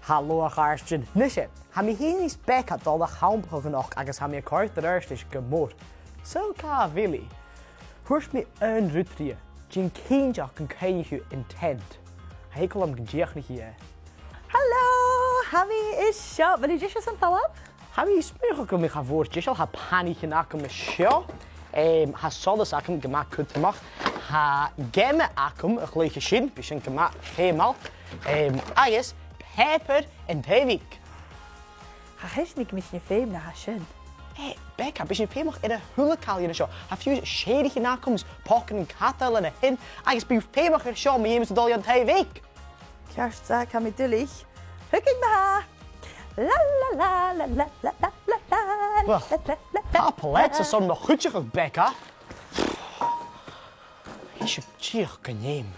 Hallo gaarstjen. Nisje, ha mi heen is Becca dal de Champadh genoeg agus ha mi a kort de eerst is gemoord. So ka willy. Hoors me een rutrie. Jin keenjak een keiju intent. Hekel am gediach niet hier. Hallo, Hammy is shop. Wil je just een follow-up? Ha mi smurg kom ik voor jishal ha paniek na kom show. Ha sodas akum gemaakt kunt mag. Ha gemme akum een gelijke shin, bisschen gemaakt helemaal. Ayes pepper en tevik. Ga is niet misschien feem naar schön. Hey, Becca, bisschen feemig in de hullekalje in show. Ha few shady nakums, pokken en katel en hin. Ayes be feemig in show, me jemes de dolje aan tevik. Kerst sag ham idyllig. Hukking me. La la la la la la la la. Papalet, ze som nog goedje, Becca. Je should cheer kan nemen.